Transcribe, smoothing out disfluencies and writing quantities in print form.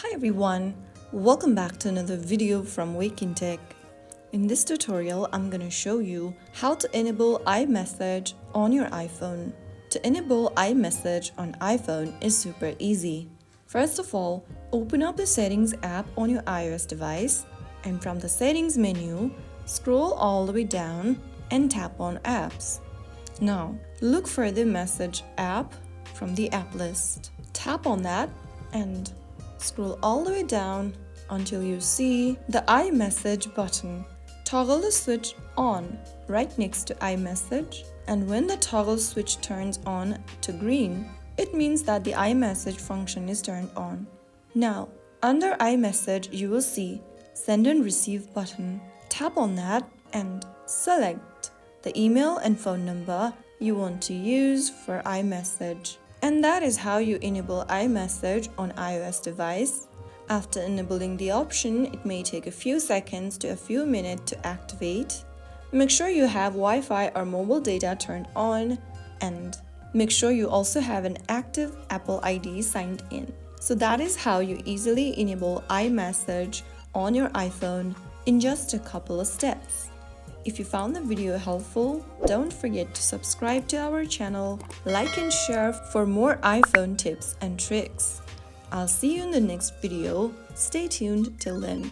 Hi everyone, welcome back to another video from Wake&Tech. In this tutorial, I'm going to show you how to enable iMessage on your iPhone. To enable iMessage on iPhone is super easy. First of all, open up the Settings app on your iOS device and from the Settings menu, scroll all the way down and tap on Apps. Now, look for the Message app from the app list. Tap on that and scroll all the way down until you see the iMessage button. Toggle the switch on right next to iMessage, and when the toggle switch turns on to green, it means that the iMessage function is turned on. Now, under iMessage, you will see Send and Receive button. Tap on that and select the email and phone number you want to use for iMessage. And that is how you enable iMessage on iOS device. After enabling the option, it may take a few seconds to a few minutes to activate. Make sure you have Wi-Fi or mobile data turned on, and make sure you also have an active Apple ID signed in. So that is how you easily enable iMessage on your iPhone in just a couple of steps. If you found the video helpful, don't forget to subscribe to our channel, like and share for more iPhone tips and tricks. I'll see you in the next video. Stay tuned till then.